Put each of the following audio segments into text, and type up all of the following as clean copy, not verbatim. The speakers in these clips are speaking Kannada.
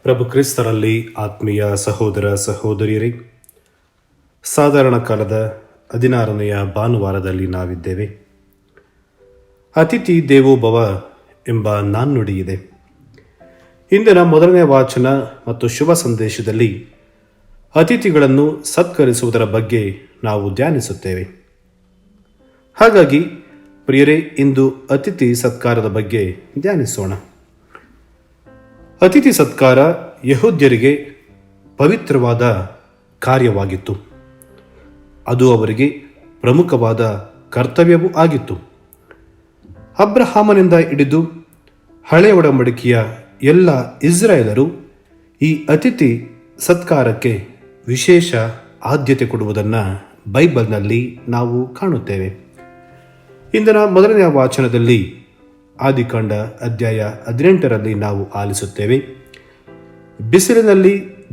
ಪ್ರಭು ಕ್ರಿಸ್ತರಲ್ಲಿ ಆತ್ಮೀಯ ಸಹೋದರ ಸಹೋದರಿಯರೇ, ಸಾಧಾರಣ ಕಾಲದ 16ನೆಯ ಭಾನುವಾರದಲ್ಲಿ ನಾವಿದ್ದೇವೆ. ಅತಿಥಿ ದೇವೋಭವ ಎಂಬ ನಾಣ್ಣುಡಿ ಇದೆ. ಇಂದಿನ ಮೊದಲನೇ ವಾಚನ ಮತ್ತು ಶುಭ ಸಂದೇಶದಲ್ಲಿ ಅತಿಥಿಗಳನ್ನು ಸತ್ಕರಿಸುವುದರ ಬಗ್ಗೆ ನಾವು ಧ್ಯಾನಿಸುತ್ತೇವೆ. ಹಾಗಾಗಿ ಪ್ರಿಯರೇ, ಇಂದು ಅತಿಥಿ ಸತ್ಕಾರದ ಬಗ್ಗೆ ಧ್ಯಾನಿಸೋಣ. ಅತಿಥಿ ಸತ್ಕಾರ ಯಹೂದ್ಯರಿಗೆ ಪವಿತ್ರವಾದ ಕಾರ್ಯವಾಗಿತ್ತು. ಅದು ಅವರಿಗೆ ಪ್ರಮುಖವಾದ ಕರ್ತವ್ಯವೂ ಆಗಿತ್ತು. ಅಬ್ರಹಾಮನಿಂದ ಹಿಡಿದು ಹಳೆಯ ಒಡಂಬಡಿಕೆಯ ಎಲ್ಲ ಇಸ್ರಾಯೇಲರು ಈ ಅತಿಥಿ ಸತ್ಕಾರಕ್ಕೆ ವಿಶೇಷ ಆದ್ಯತೆ ಕೊಡುವುದನ್ನು ಬೈಬಲ್ನಲ್ಲಿ ನಾವು ಕಾಣುತ್ತೇವೆ. ಇಂದಿನ ಮೊದಲನೆಯ ವಾಚನದಲ್ಲಿ ಆದಿಕಾಂಡ ಅಧ್ಯಾಯ 18ರಲ್ಲಿ ನಾವು ಆಲಿಸುತ್ತೇವೆ. ಬಿಸಿಲಿನಲ್ಲಿ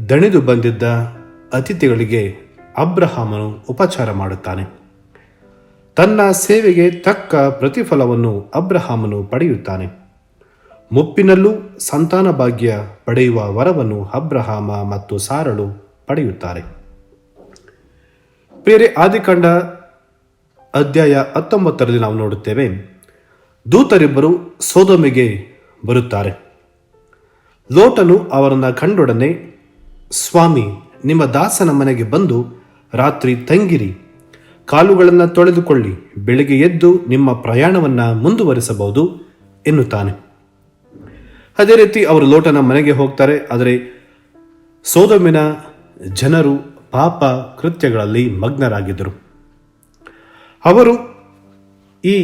ದಣಿದು ಬಂದಿದ್ದ ಅತಿಥಿಗಳಿಗೆ ಅಬ್ರಹಾಮನು ಉಪಚಾರ ಮಾಡುತ್ತಾನೆ. ತನ್ನ ಸೇವೆಗೆ ತಕ್ಕ ಪ್ರತಿಫಲವನ್ನು ಅಬ್ರಹಾಮನು ಪಡೆಯುತ್ತಾನೆ. ಮುಪ್ಪಿನಲ್ಲೂ ಸಂತಾನ ಭಾಗ್ಯ ಪಡೆಯುವ ವರವನ್ನು ಅಬ್ರಹಾಮ ಮತ್ತು ಸಾರಳು ಪಡೆಯುತ್ತಾರೆ. ಬೇರೆ ಆದಿಕಾಂಡ ಅಧ್ಯಾಯ 19ರಲ್ಲಿ ನಾವು ನೋಡುತ್ತೇವೆ, ದೂತರಿಬ್ಬರು ಸೋದೋಮಿಗೆ ಬರುತ್ತಾರೆ. ಲೋಟನು ಅವರನ್ನು ಕಂಡೊಡನೆ, ಸ್ವಾಮಿ, ನಿಮ್ಮ ದಾಸನ ಮನೆಗೆ ಬಂದು ರಾತ್ರಿ ತಂಗಿರಿ, ಕಾಲುಗಳನ್ನು ತೊಳೆದುಕೊಳ್ಳಿ, ಬೆಳಿಗ್ಗೆ ಎದ್ದು ನಿಮ್ಮ ಪ್ರಯಾಣವನ್ನು ಮುಂದುವರಿಸಬಹುದು ಎನ್ನುತ್ತಾನೆ. ಅದೇ ರೀತಿ ಅವರು ಲೋಟನ ಮನೆಗೆ ಹೋಗ್ತಾರೆ. ಆದರೆ ಸೋದೋಮಿನ ಜನರು ಪಾಪ ಕೃತ್ಯಗಳಲ್ಲಿ ಮಗ್ನರಾಗಿದ್ದರು. ಅವರು ಈ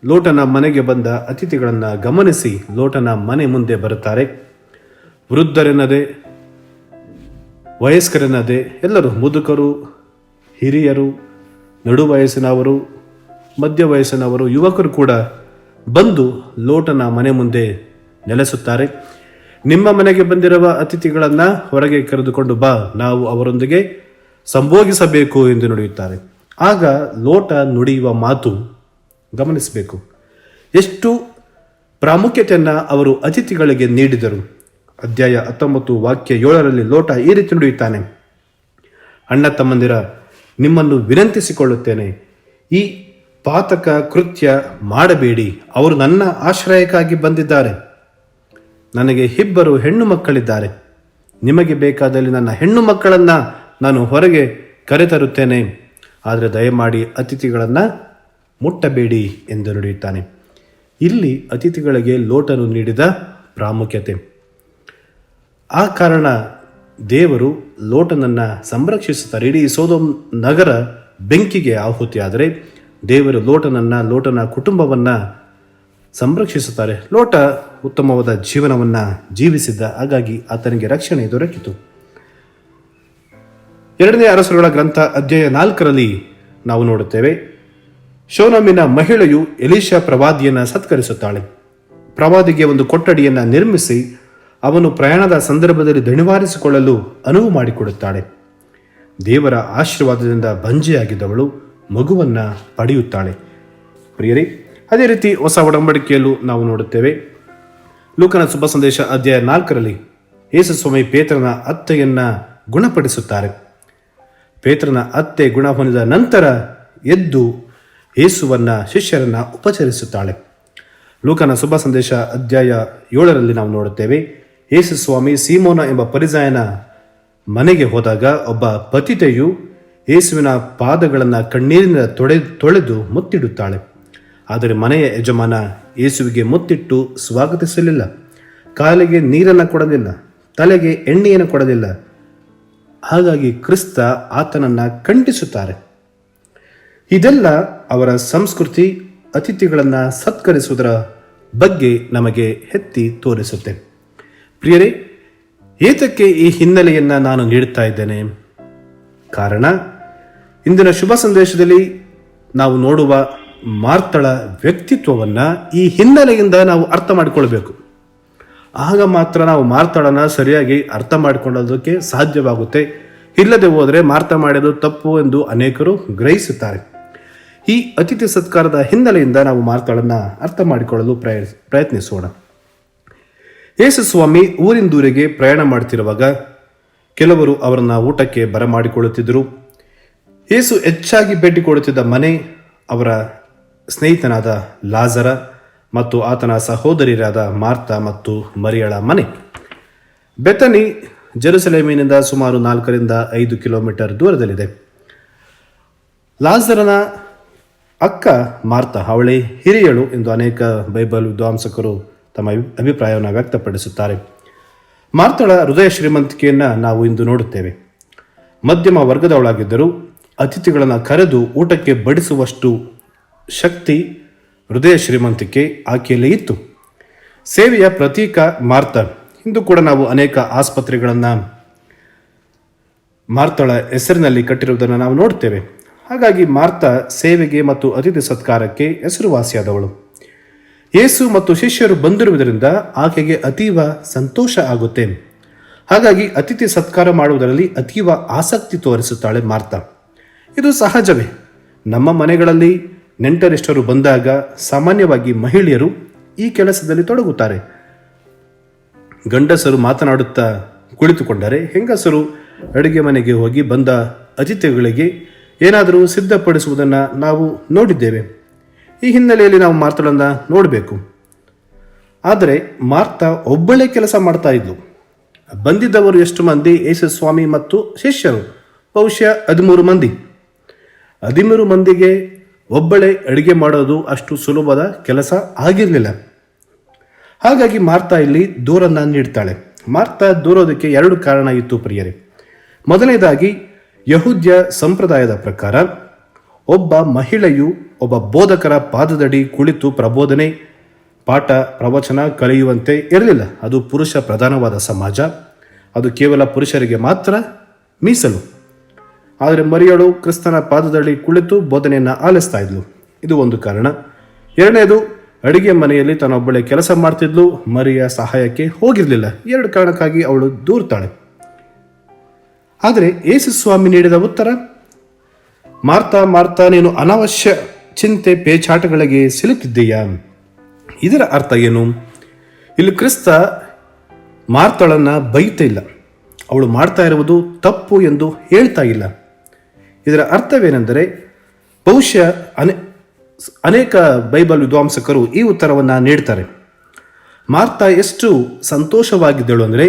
ಲೋಟನ ಮನೆಗೆ ಬಂದ ಅತಿಥಿಗಳನ್ನು ಗಮನಿಸಿ ಲೋಟನ ಮನೆ ಮುಂದೆ ಬರುತ್ತಾರೆ. ವೃದ್ಧರೆನ್ನದೆ, ವಯಸ್ಕರೆನ್ನದೆ ಎಲ್ಲರೂ, ಮುದುಕರು, ಹಿರಿಯರು, ನಡು ವಯಸ್ಸಿನವರು, ಮಧ್ಯ ವಯಸ್ಸಿನವರು, ಯುವಕರು ಕೂಡ ಬಂದು ಲೋಟನ ಮನೆ ಮುಂದೆ ನೆಲೆಸುತ್ತಾರೆ. ನಿಮ್ಮ ಮನೆಗೆ ಬಂದಿರುವ ಅತಿಥಿಗಳನ್ನು ಹೊರಗೆ ಕರೆದುಕೊಂಡು ಬಾ, ನಾವು ಅವರೊಂದಿಗೆ ಸಂಭೋಗಿಸಬೇಕು ಎಂದು ನುಡಿಯುತ್ತಾರೆ. ಆಗ ಲೋಟ ನುಡಿಯುವ ಮಾತು ಗಮನಿಸಬೇಕು. ಎಷ್ಟು ಪ್ರಾಮುಖ್ಯತೆಯನ್ನು ಅವರು ಅತಿಥಿಗಳಿಗೆ ನೀಡಿದರು. ಅಧ್ಯಾಯ 19 ವಾಕ್ಯ 7ರಲ್ಲಿ ಲೋಟ ಈ ರೀತಿ ನುಡಿಯುತ್ತಾನೆ, ಅಣ್ಣ ತಮ್ಮಂದಿರ, ನಿಮ್ಮನ್ನು ವಿನಂತಿಸಿಕೊಳ್ಳುತ್ತೇನೆ, ಈ ಪಾತಕ ಕೃತ್ಯ ಮಾಡಬೇಡಿ. ಅವರು ನನ್ನ ಆಶ್ರಯಕ್ಕಾಗಿ ಬಂದಿದ್ದಾರೆ. ನನಗೆ ಇಬ್ಬರು ಹೆಣ್ಣು ಮಕ್ಕಳಿದ್ದಾರೆ. ನಿಮಗೆ ಬೇಕಾದಲ್ಲಿ ನನ್ನ ಹೆಣ್ಣು ಮಕ್ಕಳನ್ನು ನಾನು ಹೊರಗೆ ಕರೆತರುತ್ತೇನೆ. ಆದರೆ ದಯಮಾಡಿ ಅತಿಥಿಗಳನ್ನು ಮುಟ್ಟಬೇಡಿ ಎಂದು ನುಡಿಯುತ್ತಾನೆ. ಇಲ್ಲಿ ಅತಿಥಿಗಳಿಗೆ ಲೋಟನು ನೀಡಿದ ಪ್ರಾಮುಖ್ಯತೆ. ಆ ಕಾರಣ ದೇವರು ಲೋಟನನ್ನು ಸಂರಕ್ಷಿಸುತ್ತಾರೆ. ಇಡೀ ಸೊದೋಮ್ ನಗರ ಬೆಂಕಿಗೆ ಆಹುತಿಯಾದರೆ ದೇವರು ಲೋಟನ ಕುಟುಂಬವನ್ನು ಸಂರಕ್ಷಿಸುತ್ತಾರೆ. ಲೋಟ ಉತ್ತಮವಾದ ಜೀವನವನ್ನು ಜೀವಿಸಿದ್ದ, ಹಾಗಾಗಿ ಆತನಿಗೆ ರಕ್ಷಣೆ ದೊರಕಿತು. 2ನೇ ಅರಸರುಗಳ ಗ್ರಂಥ ಅಧ್ಯಾಯ 4ರಲ್ಲಿ ನಾವು ನೋಡುತ್ತೇವೆ, ಶೋನಮಿನ ಮಹಿಳೆಯು ಎಲೀಷಾ ಪ್ರವಾದಿಯನ್ನು ಸತ್ಕರಿಸುತ್ತಾಳೆ. ಪ್ರವಾದಿಗೆ ಒಂದು ಕೊಠಡಿಯನ್ನು ನಿರ್ಮಿಸಿ ಅವನು ಪ್ರಯಾಣದ ಸಂದರ್ಭದಲ್ಲಿ ದಣಿವಾರಿಸಿಕೊಳ್ಳಲು ಅನುವು ಮಾಡಿಕೊಡುತ್ತಾಳೆ. ದೇವರ ಆಶೀರ್ವಾದದಿಂದ ಬಂಜೆಯಾಗಿದ್ದವಳು ಮಗುವನ್ನು ಪಡೆಯುತ್ತಾಳೆ. ಪ್ರಿಯರೇ, ಅದೇ ರೀತಿ ಹೊಸ ಒಡಂಬಡಿಕೆಯಲ್ಲೂ ನಾವು ನೋಡುತ್ತೇವೆ. ಲೂಕನ ಶುಭ ಸಂದೇಶ ಅಧ್ಯಾಯ 4ರಲ್ಲಿ ಯೇಸು ಸ್ವಾಮಿ ಪೇತ್ರನ ಅತ್ತೆಯನ್ನು ಗುಣಪಡಿಸುತ್ತಾರೆ. ಪೇತ್ರನ ಅತ್ತೆ ಗುಣ ಹೊಂದಿದ ನಂತರ ಎದ್ದು ಯೇಸುವನ್ನ ಶಿಷ್ಯರನ್ನ ಉಪಚರಿಸುತ್ತಾಳೆ. ಲೂಕನ ಶುಭ ಸಂದೇಶ ಅಧ್ಯಾಯ 7ರಲ್ಲಿ ನಾವು ನೋಡುತ್ತೇವೆ, ಯೇಸು ಸ್ವಾಮಿ ಸೀಮೋನ ಎಂಬ ಪರಿಸಾಯನ ಮನೆಗೆ ಹೋದಾಗ ಒಬ್ಬ ಪತಿತೆಯು ಯೇಸುವಿನ ಪಾದಗಳನ್ನು ಕಣ್ಣೀರಿನ ತೊಳೆದು ಮುತ್ತಿಡುತ್ತಾಳೆ. ಆದರೆ ಮನೆಯ ಯಜಮಾನ ಯೇಸುವಿಗೆ ಮುತ್ತಿಟ್ಟು ಸ್ವಾಗತಿಸಲಿಲ್ಲ. ಕಾಲಿಗೆ ನೀರನ್ನು ಕೊಡಲಿಲ್ಲ, ತಲೆಗೆ ಎಣ್ಣೆಯನ್ನು ಕೊಡಲಿಲ್ಲ. ಹಾಗಾಗಿ ಕ್ರಿಸ್ತ ಆತನನ್ನು ಖಂಡಿಸುತ್ತಾರೆ. ಇದೆಲ್ಲ ಅವರ ಸಂಸ್ಕೃತಿ ಅತಿಥಿಗಳನ್ನು ಸತ್ಕರಿಸುವುದರ ಬಗ್ಗೆ ನಮಗೆ ಎತ್ತಿ ತೋರಿಸುತ್ತೆ. ಪ್ರಿಯರೇ, ಏತಕ್ಕೆ ಈ ಹಿನ್ನೆಲೆಯನ್ನು ನಾನು ನೀಡುತ್ತಾ ಇದ್ದೇನೆ? ಕಾರಣ, ಇಂದಿನ ಶುಭ ಸಂದೇಶದಲ್ಲಿ ನಾವು ನೋಡುವ ಮಾರ್ತಳ ವ್ಯಕ್ತಿತ್ವವನ್ನು ಈ ಹಿನ್ನೆಲೆಯಿಂದ ನಾವು ಅರ್ಥ ಮಾಡಿಕೊಳ್ಬೇಕು. ಆಗ ಮಾತ್ರ ನಾವು ಮಾರ್ತಳನ ಸರಿಯಾಗಿ ಅರ್ಥ ಮಾಡಿಕೊಳ್ಳೋದಕ್ಕೆ ಸಾಧ್ಯವಾಗುತ್ತೆ. ಇಲ್ಲದೆ ಹೋದರೆ ಮಾರ್ತ ಮಾಡೋದು ತಪ್ಪು ಎಂದು ಅನೇಕರು ಗ್ರಹಿಸುತ್ತಾರೆ. ಈ ಅತಿಥಿ ಸತ್ಕಾರದ ಹಿನ್ನೆಲೆಯಿಂದ ನಾವು ಮಾರ್ತಳನ್ನು ಅರ್ಥ ಮಾಡಿಕೊಳ್ಳಲು ಪ್ರಯತ್ನಿಸೋಣ. ಯೇಸು ಸ್ವಾಮಿ ಊರಿಂದೂರಿಗೆ ಪ್ರಯಾಣ ಮಾಡ್ತಿರುವಾಗ ಕೆಲವರು ಅವರನ್ನ ಊಟಕ್ಕೆ ಬರಮಾಡಿಕೊಳ್ಳುತ್ತಿದ್ದರು. ಯೇಸು ಹೆಚ್ಚಾಗಿ ಭೇಟಿ ಕೊಡುತ್ತಿದ್ದ ಮನೆ ಅವರ ಸ್ನೇಹಿತನಾದ ಲಾಜರ ಮತ್ತು ಆತನ ಸಹೋದರಿಯರಾದ ಮಾರ್ತಾ ಮತ್ತು ಮರಿಯಳ ಮನೆ. ಬೆತನಿ ಜೆರುಸಲೇಮಿನಿಂದ ಸುಮಾರು 4ರಿಂದ 5 ಕಿಲೋಮೀಟರ್ ದೂರದಲ್ಲಿದೆ. ಲಾಜರನ ಅಕ್ಕ ಮಾರ್ತಾ ಅವಳೇ ಹಿರಿಯಳು ಎಂದು ಅನೇಕ ಬೈಬಲ್ ವಿದ್ವಾಂಸಕರು ತಮ್ಮ ಅಭಿಪ್ರಾಯವನ್ನು ವ್ಯಕ್ತಪಡಿಸುತ್ತಾರೆ. ಮಾರ್ತಳ ಹೃದಯ ಶ್ರೀಮಂತಿಕೆಯನ್ನು ನಾವು ಇಂದು ನೋಡುತ್ತೇವೆ. ಮಧ್ಯಮ ವರ್ಗದವಳಾಗಿದ್ದರೂ ಅತಿಥಿಗಳನ್ನು ಕರೆದು ಊಟಕ್ಕೆ ಬಡಿಸುವಷ್ಟು ಶಕ್ತಿ, ಹೃದಯ ಶ್ರೀಮಂತಿಕೆ ಆಕೆಯಲ್ಲೇ ಇತ್ತು. ಸೇವೆಯ ಪ್ರತೀಕ ಮಾರ್ತಾ. ಇಂದು ಕೂಡ ನಾವು ಅನೇಕ ಆಸ್ಪತ್ರೆಗಳನ್ನು ಮಾರ್ತಳ ಹೆಸರಿನಲ್ಲಿ ಕಟ್ಟಿರುವುದನ್ನು ನಾವು ನೋಡ್ತೇವೆ. ಹಾಗಾಗಿ ಮಾರ್ತಾ ಸೇವೆಗೆ ಮತ್ತು ಅತಿಥಿ ಸತ್ಕಾರಕ್ಕೆ ಹೆಸರುವಾಸಿಯಾದವಳು. ಯೇಸು ಮತ್ತು ಶಿಷ್ಯರು ಬಂದಿರುವುದರಿಂದ ಆಕೆಗೆ ಅತೀವ ಸಂತೋಷ ಆಗುತ್ತೆ. ಹಾಗಾಗಿ ಅತಿಥಿ ಸತ್ಕಾರ ಮಾಡುವುದರಲ್ಲಿ ಅತೀವ ಆಸಕ್ತಿ ತೋರಿಸುತ್ತಾಳೆ ಮಾರ್ತಾ. ಇದು ಸಹಜವೇ. ನಮ್ಮ ಮನೆಗಳಲ್ಲಿ ನೆಂಟರಿಷ್ಟರು ಬಂದಾಗ ಸಾಮಾನ್ಯವಾಗಿ ಮಹಿಳೆಯರು ಈ ಕೆಲಸದಲ್ಲಿ ತೊಡಗುತ್ತಾರೆ. ಗಂಡಸರು ಮಾತನಾಡುತ್ತಾ ಕುಳಿತುಕೊಂಡರೆ ಹೆಂಗಸರು ಅಡುಗೆ ಮನೆಗೆ ಹೋಗಿ ಬಂದ ಅತಿಥಿಗಳಿಗೆ ಏನಾದರೂ ಸಿದ್ಧಪಡಿಸುವುದನ್ನು ನಾವು ನೋಡಿದ್ದೇವೆ. ಈ ಹಿನ್ನೆಲೆಯಲ್ಲಿ ನಾವು ಮಾರ್ತಳನ್ನು ನೋಡಬೇಕು. ಆದರೆ ಮಾರ್ತಾ ಒಬ್ಬಳೇ ಕೆಲಸ ಮಾಡ್ತಾ ಇದ್ಲು. ಬಂದಿದ್ದವರು ಎಷ್ಟು ಮಂದಿ? ಯೇಸು ಸ್ವಾಮಿ ಮತ್ತು ಶಿಷ್ಯರು ಬಹುಶಃ 13 ಮಂದಿ. 13 ಮಂದಿಗೆ ಒಬ್ಬಳೇ ಅಡುಗೆ ಮಾಡೋದು ಅಷ್ಟು ಸುಲಭದ ಕೆಲಸ ಆಗಿರಲಿಲ್ಲ. ಹಾಗಾಗಿ ಮಾರ್ತಾ ಇಲ್ಲಿ ದೂರನ್ನು ನೀಡ್ತಾಳೆ. ಮಾರ್ತಾ ದೂರೋದಕ್ಕೆ 2 ಕಾರಣ ಇತ್ತು ಪ್ರಿಯರೇ. ಮೊದಲನೇದಾಗಿ, ಯಹೂದ್ಯ ಸಂಪ್ರದಾಯದ ಪ್ರಕಾರ ಒಬ್ಬ ಮಹಿಳೆಯು ಒಬ್ಬ ಬೋಧಕರ ಪಾದದಡಿ ಕುಳಿತು ಪ್ರಬೋಧನೆ, ಪಾಠ, ಪ್ರವಚನ ಕಲಿಯುವಂತೆ ಇರಲಿಲ್ಲ. ಅದು ಪುರುಷ ಪ್ರಧಾನವಾದ ಸಮಾಜ. ಅದು ಕೇವಲ ಪುರುಷರಿಗೆ ಮಾತ್ರ ಮೀಸಲು. ಆದರೆ ಮರಿಯಳು ಕ್ರಿಸ್ತನ ಪಾದದಡಿ ಕುಳಿತು ಬೋಧನೆಯನ್ನು ಆಲಿಸ್ತಾ ಇದ್ಲು. ಇದು ಒಂದು ಕಾರಣ. ಎರಡನೇದು, ಅಡಿಗೆ ಮನೆಯಲ್ಲಿ ತನ್ನೊಬ್ಬಳೆ ಕೆಲಸ ಮಾಡ್ತಿದ್ಲು. ಮರಿಯ ಸಹಾಯಕ್ಕೆ ಹೋಗಿರಲಿಲ್ಲ. 2 ಕಾರಣಕ್ಕಾಗಿ ಅವಳು ದೂರ್ತಾಳೆ. ಆದರೆ ಯೇಸು ಸ್ವಾಮಿ ನೀಡಿದ ಉತ್ತರ, ಮಾರ್ತಾ ಮಾರ್ತಾ, ನೀನು ಅನಾವಶ್ಯ ಚಿಂತೆ ಪೇಚಾಟಗಳಿಗೆ ಸಿಲುಕಿದ್ದೀಯಾ. ಇದರ ಅರ್ಥ ಏನು? ಇಲ್ಲಿ ಕ್ರಿಸ್ತ ಮಾರ್ತಳನ್ನು ಬೈತಾ ಇಲ್ಲ. ಅವಳು ಮಾಡ್ತಾ ಇರುವುದು ತಪ್ಪು ಎಂದು ಹೇಳ್ತಾ ಇಲ್ಲ. ಇದರ ಅರ್ಥವೇನೆಂದರೆ, ಬಹುಶಃ ಅನೇಕ ಬೈಬಲ್ ವಿದ್ವಾಂಸಕರು ಈ ಉತ್ತರವನ್ನು ನೀಡ್ತಾರೆ. ಮಾರ್ತಾ ಎಷ್ಟು ಸಂತೋಷವಾಗಿದ್ದಳು ಅಂದರೆ,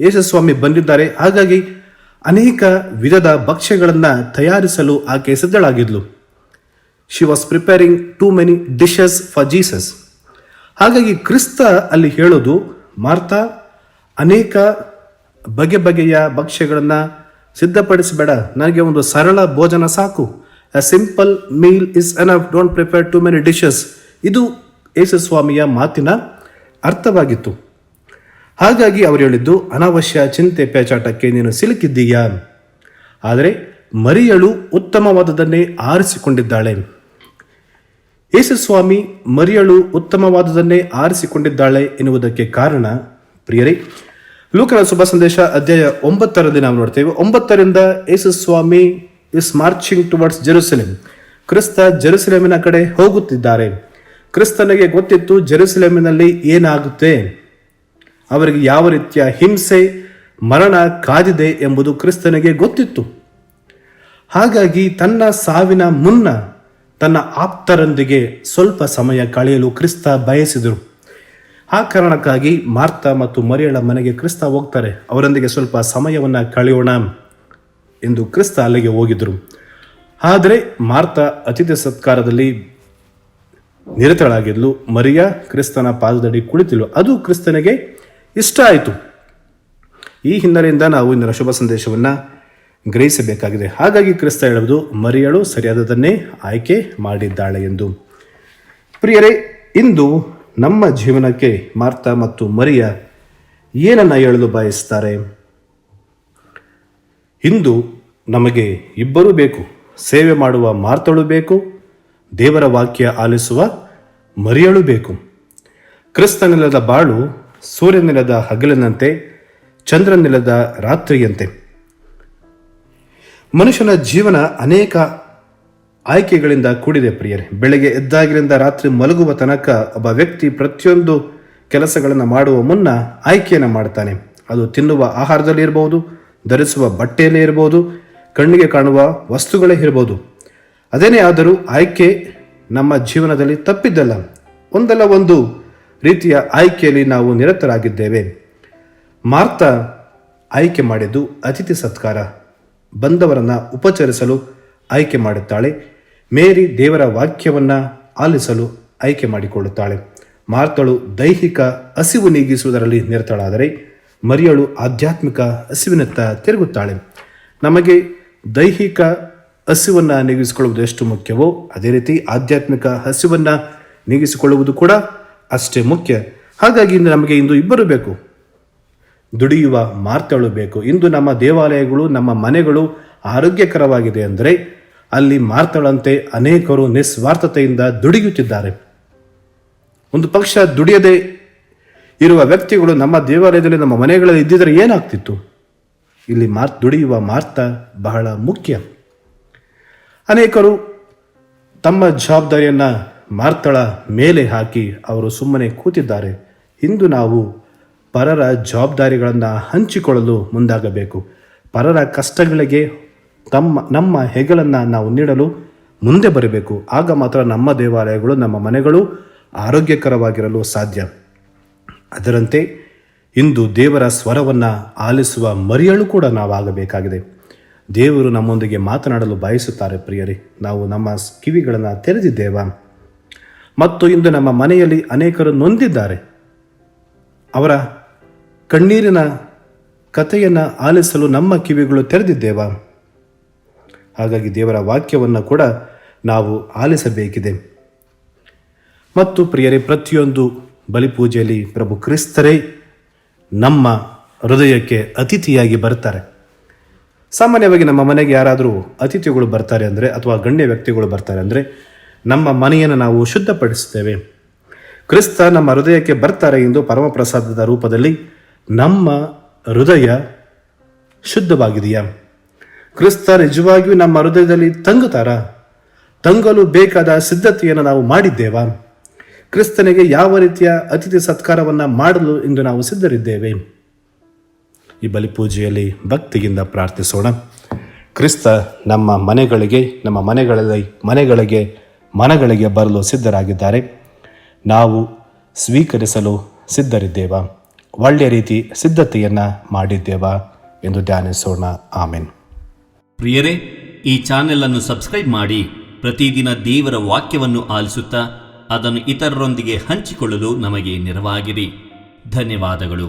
ಯೇಸು ಸ್ವಾಮಿ ಬಂದಿದ್ದಾರೆ, ಹಾಗಾಗಿ ಅನೇಕ ವಿಧದ ಭಕ್ಷ್ಯಗಳನ್ನು ತಯಾರಿಸಲು ಆಕೆ ಸಿದ್ಧಳಾಗಿದ್ಲು. She was preparing too many dishes for Jesus. ಹಾಗಾಗಿ ಕ್ರಿಸ್ತ ಅಲ್ಲಿ ಹೇಳೋದು, ಮಾರ್ತಾ, ಅನೇಕ ಬಗೆ ಬಗೆಯ ಭಕ್ಷ್ಯಗಳನ್ನು ಸಿದ್ಧಪಡಿಸಬೇಡ, ನನಗೆ ಒಂದು ಸರಳ ಭೋಜನ ಸಾಕು. A simple meal is enough, don't prepare too many dishes. ಇದು ಯೇಸು ಸ್ವಾಮಿಯ ಮಾತಿನ ಅರ್ಥವಾಗಿತ್ತು. ಹಾಗಾಗಿ ಅವರು ಹೇಳಿದ್ದು, ಅನಾವಶ್ಯ ಚಿಂತೆ ಪೇಚಾಟಕ್ಕೆ ನೀನು ಸಿಲುಕಿದ್ದೀಯಾ. ಆದರೆ ಮರಿಯಳು ಉತ್ತಮವಾದದನ್ನೇ ಆರಿಸಿಕೊಂಡಿದ್ದಾಳೆ. ಯೇಸು ಸ್ವಾಮಿ ಮರಿಯಳು ಉತ್ತಮವಾದದನ್ನೇ ಆರಿಸಿಕೊಂಡಿದ್ದಾಳೆ ಎನ್ನುವುದಕ್ಕೆ ಕಾರಣ ಪ್ರಿಯರೇ, ಲೂಕನ ಶುಭ ಸಂದೇಶ ಅಧ್ಯಾಯ 9ರಲ್ಲಿ ನಾವು ನೋಡ್ತೇವೆ. 9ರಿಂದ ಯೇಸು ಸ್ವಾಮಿ ಇಸ್ ಮಾರ್ಚಿಂಗ್ ಟುವರ್ಡ್ಸ್ ಜೆರುಸಲೇಮ್. ಕ್ರಿಸ್ತ ಜೆರುಸಲೇಮಿನ ಕಡೆ ಹೋಗುತ್ತಿದ್ದಾರೆ. ಕ್ರಿಸ್ತನಿಗೆ ಗೊತ್ತಿತ್ತು ಜೆರುಸಲೇಮಿನಲ್ಲಿ ಏನಾಗುತ್ತೆ, ಅವರಿಗೆ ಯಾವ ರೀತಿಯ ಹಿಂಸೆ, ಮರಣ ಕಾದಿದೆ ಎಂಬುದು ಕ್ರಿಸ್ತನಿಗೆ ಗೊತ್ತಿತ್ತು. ಹಾಗಾಗಿ ತನ್ನ ಸಾವಿನ ಮುನ್ನ ತನ್ನ ಆಪ್ತರೊಂದಿಗೆ ಸ್ವಲ್ಪ ಸಮಯ ಕಳೆಯಲು ಕ್ರಿಸ್ತ ಬಯಸಿದರು. ಆ ಕಾರಣಕ್ಕಾಗಿ ಮಾರ್ತಾ ಮತ್ತು ಮರಿಯಳ ಮನೆಗೆ ಕ್ರಿಸ್ತ ಹೋಗ್ತಾರೆ. ಅವರೊಂದಿಗೆ ಸ್ವಲ್ಪ ಸಮಯವನ್ನು ಕಳೆಯೋಣ ಎಂದು ಕ್ರಿಸ್ತ ಅಲ್ಲಿಗೆ ಹೋಗಿದ್ರು. ಆದರೆ ಮಾರ್ತಾ ಅತಿಥಿ ಸತ್ಕಾರದಲ್ಲಿ ನಿರತಳಾಗಿದ್ಲು. ಮರಿಯ ಕ್ರಿಸ್ತನ ಪಾದದಡಿ ಕುಳಿತಿದ್ಲು. ಅದು ಕ್ರಿಸ್ತನಿಗೆ ಇಷ್ಟ ಆಯಿತು. ಈ ಹಿನ್ನೆಲೆಯಿಂದ ನಾವು ಇಂದಿನ ಶುಭ ಸಂದೇಶವನ್ನು ಗ್ರಹಿಸಬೇಕಾಗಿದೆ. ಹಾಗಾಗಿ ಕ್ರಿಸ್ತ ಹೇಳುವುದು, ಮರಿಯಳು ಸರಿಯಾದದನ್ನೇ ಆಯ್ಕೆ ಮಾಡಿದ್ದಾಳೆ ಎಂದು. ಪ್ರಿಯರೇ, ಇಂದು ನಮ್ಮ ಜೀವನಕ್ಕೆ ಮಾರ್ತಾ ಮತ್ತು ಮರಿಯ ಏನನ್ನು ಹೇಳಲು ಬಯಸ್ತಾರೆ? ಇಂದು ನಮಗೆ ಇಬ್ಬರೂ ಬೇಕು. ಸೇವೆ ಮಾಡುವ ಮಾರ್ತಳು ಬೇಕು, ದೇವರ ವಾಕ್ಯ ಆಲಿಸುವ ಮರಿಯಳು ಬೇಕು. ಕ್ರಿಸ್ತನಿಲ್ಲದ ಬಾಳು ಸೂರ್ಯನಿಲ್ಲದ ಹಗಲಿನಂತೆ, ಚಂದ್ರನಿಲ್ಲದ ರಾತ್ರಿಯಂತೆ. ಮನುಷ್ಯನ ಜೀವನ ಅನೇಕ ಆಯ್ಕೆಗಳಿಂದ ಕೂಡಿದೆ ಪ್ರಿಯರೇ. ಬೆಳಗ್ಗೆ ಎದ್ದಾಗಿನಿಂದ ರಾತ್ರಿ ಮಲಗುವ ತನಕ ಒಬ್ಬ ವ್ಯಕ್ತಿ ಪ್ರತಿಯೊಂದು ಕೆಲಸಗಳನ್ನು ಮಾಡುವ ಮುನ್ನ ಆಯ್ಕೆಯನ್ನು ಮಾಡ್ತಾನೆ. ಅದು ತಿನ್ನುವ ಆಹಾರದಲ್ಲಿ ಇರಬಹುದು, ಧರಿಸುವ ಬಟ್ಟೆಯಲ್ಲೇ ಇರಬಹುದು, ಕಣ್ಣಿಗೆ ಕಾಣುವ ವಸ್ತುಗಳೇ ಇರಬಹುದು. ಅದೇನೇ ಆದರೂ ಆಯ್ಕೆ ನಮ್ಮ ಜೀವನದಲ್ಲಿ ತಪ್ಪಿದ್ದಲ್ಲ. ಒಂದಲ್ಲ ಒಂದು ರೀತಿಯ ಆಯ್ಕೆಯಲ್ಲಿ ನಾವು ನಿರತರಾಗಿದ್ದೇವೆ. ಮಾರ್ತ ಆಯ್ಕೆ ಮಾಡಿದ್ದು ಅತಿಥಿ ಸತ್ಕಾರ, ಬಂದವರನ್ನು ಉಪಚರಿಸಲು ಆಯ್ಕೆ ಮಾಡುತ್ತಾಳೆ. ಮೇರಿ ದೇವರ ವಾಕ್ಯವನ್ನು ಆಲಿಸಲು ಆಯ್ಕೆ ಮಾಡಿಕೊಳ್ಳುತ್ತಾಳೆ. ಮಾರ್ತಳು ದೈಹಿಕ ಹಸಿವು ನೀಗಿಸುವುದರಲ್ಲಿ ನಿರತಳಾದರೆ ಮರಿಯಳು ಆಧ್ಯಾತ್ಮಿಕ ಹಸಿವಿನತ್ತ ತಿರುಗುತ್ತಾಳೆ. ನಮಗೆ ದೈಹಿಕ ಹಸಿವನ್ನು ನೀಗಿಸಿಕೊಳ್ಳುವುದು ಎಷ್ಟು ಮುಖ್ಯವೋ ಅದೇ ರೀತಿ ಆಧ್ಯಾತ್ಮಿಕ ಹಸಿವನ್ನು ನೀಗಿಸಿಕೊಳ್ಳುವುದು ಕೂಡ ಅಷ್ಟೇ ಮುಖ್ಯ. ಹಾಗಾಗಿ ನಮಗೆ ಇಂದು ಇಬ್ಬರು ಬೇಕು, ದುಡಿಯುವ ಮಾರ್ತಳು ಬೇಕು. ಇಂದು ನಮ್ಮ ದೇವಾಲಯಗಳು, ನಮ್ಮ ಮನೆಗಳು ಆರೋಗ್ಯಕರವಾಗಿದೆ ಅಂದರೆ ಅಲ್ಲಿ ಮಾರ್ತಳಂತೆ ಅನೇಕರು ನಿಸ್ವಾರ್ಥತೆಯಿಂದ ದುಡಿಯುತ್ತಿದ್ದಾರೆ. ಒಂದು ಪಕ್ಷ ದುಡಿಯದೆ ಇರುವ ವ್ಯಕ್ತಿಗಳು ನಮ್ಮ ದೇವಾಲಯದಲ್ಲಿ, ನಮ್ಮ ಮನೆಗಳಲ್ಲಿ ಇದ್ದಿದ್ದರೆ ಏನಾಗ್ತಿತ್ತು? ಇಲ್ಲಿ ದುಡಿಯುವ ಮಾರ್ತ ಬಹಳ ಮುಖ್ಯ. ಅನೇಕರು ತಮ್ಮ ಜವಾಬ್ದಾರಿಯನ್ನು ಮಾರ್ತಳ ಮೇಲೆ ಹಾಕಿ ಅವರು ಸುಮ್ಮನೆ ಕೂತಿದ್ದಾರೆ. ಇಂದು ನಾವು ಪರರ ಜವಾಬ್ದಾರಿಗಳನ್ನು ಹಂಚಿಕೊಳ್ಳಲು ಮುಂದಾಗಬೇಕು. ಪರರ ಕಷ್ಟಗಳಿಗೆ ನಮ್ಮ ಹೆಗಲನ್ನು ನಾವು ನೀಡಲು ಮುಂದೆ ಬರಬೇಕು. ಆಗ ಮಾತ್ರ ನಮ್ಮ ದೇವಾಲಯಗಳು, ನಮ್ಮ ಮನೆಗಳು ಆರೋಗ್ಯಕರವಾಗಿರಲು ಸಾಧ್ಯ. ಅದರಂತೆ ಇಂದು ದೇವರ ಸ್ವರವನ್ನು ಆಲಿಸುವ ಮರಿಯಳು ಕೂಡ ನಾವಾಗಬೇಕಾಗಿದೆ. ದೇವರು ನಮ್ಮೊಂದಿಗೆ ಮಾತನಾಡಲು ಬಯಸುತ್ತಾರೆ. ಪ್ರಿಯರೇ, ನಾವು ನಮ್ಮ ಕಿವಿಗಳನ್ನು ತೆರೆದಿದ್ದೇವಾ? ಮತ್ತು ಇಂದು ನಮ್ಮ ಮನೆಯಲ್ಲಿ ಅನೇಕರು ನೊಂದಿದ್ದಾರೆ. ಅವರ ಕಣ್ಣೀರಿನ ಕಥೆಯನ್ನು ಆಲಿಸಲು ನಮ್ಮ ಕಿವಿಗಳು ತೆರೆದಿದ್ದೇವಾ? ಹಾಗಾಗಿ ದೇವರ ವಾಕ್ಯವನ್ನು ಕೂಡ ನಾವು ಆಲಿಸಬೇಕಿದೆ. ಮತ್ತು ಪ್ರಿಯರೇ, ಪ್ರತಿಯೊಂದು ಬಲಿಪೂಜೆಯಲ್ಲಿ ಪ್ರಭು ಕ್ರಿಸ್ತರೇ ನಮ್ಮ ಹೃದಯಕ್ಕೆ ಅತಿಥಿಯಾಗಿ ಬರ್ತಾರೆ. ಸಾಮಾನ್ಯವಾಗಿ ನಮ್ಮ ಮನೆಗೆ ಯಾರಾದರೂ ಅತಿಥಿಗಳು ಬರ್ತಾರೆ ಅಂದರೆ, ಅಥವಾ ಗಣ್ಯ ವ್ಯಕ್ತಿಗಳು ಬರ್ತಾರೆ ಅಂದರೆ ನಮ್ಮ ಮನೆಯನ್ನು ನಾವು ಶುದ್ಧಪಡಿಸುತ್ತೇವೆ. ಕ್ರಿಸ್ತ ನಮ್ಮ ಹೃದಯಕ್ಕೆ ಬರ್ತಾರೆ ಎಂದು ಪರಮಪ್ರಸಾದದ ರೂಪದಲ್ಲಿ ನಮ್ಮ ಹೃದಯ ಶುದ್ಧವಾಗಿದೆಯಾ? ಕ್ರಿಸ್ತ ನಿಜವಾಗಿಯೂ ನಮ್ಮ ಹೃದಯದಲ್ಲಿ ತಂಗಲು ಬೇಕಾದ ಸಿದ್ಧತೆಯನ್ನು ನಾವು ಮಾಡಿದ್ದೇವಾ? ಕ್ರಿಸ್ತನಿಗೆ ಯಾವ ರೀತಿಯ ಅತಿಥಿ ಸತ್ಕಾರವನ್ನು ಮಾಡಲು ಇಂದು ನಾವು ಸಿದ್ಧರಿದ್ದೇವೆ? ಈ ಬಲಿಪೂಜೆಯಲ್ಲಿ ಭಕ್ತಿಯಿಂದ ಪ್ರಾರ್ಥಿಸೋಣ. ಕ್ರಿಸ್ತ ನಮ್ಮ ಮನೆಗಳಿಗೆ ಬರಲು ಸಿದ್ಧರಾಗಿದ್ದಾರೆ. ನಾವು ಸ್ವೀಕರಿಸಲು ಸಿದ್ಧರಿದ್ದೇವಾ? ಒಳ್ಳೆಯ ರೀತಿ ಸಿದ್ಧತೆಯನ್ನು ಮಾಡಿದ್ದೇವಾ ಎಂದು ಧ್ಯಾನಿಸೋಣ. ಆಮೆನ್. ಪ್ರಿಯರೇ, ಈ ಚಾನೆಲ್ ಅನ್ನು ಸಬ್ಸ್ಕ್ರೈಬ್ ಮಾಡಿ ಪ್ರತಿದಿನ ದೇವರ ವಾಕ್ಯವನ್ನು ಆಲಿಸುತ್ತಾ ಅದನ್ನು ಇತರರೊಂದಿಗೆ ಹಂಚಿಕೊಳ್ಳಲು ನಮಗೆ ನೆರವಾಗಿರಿ. ಧನ್ಯವಾದಗಳು.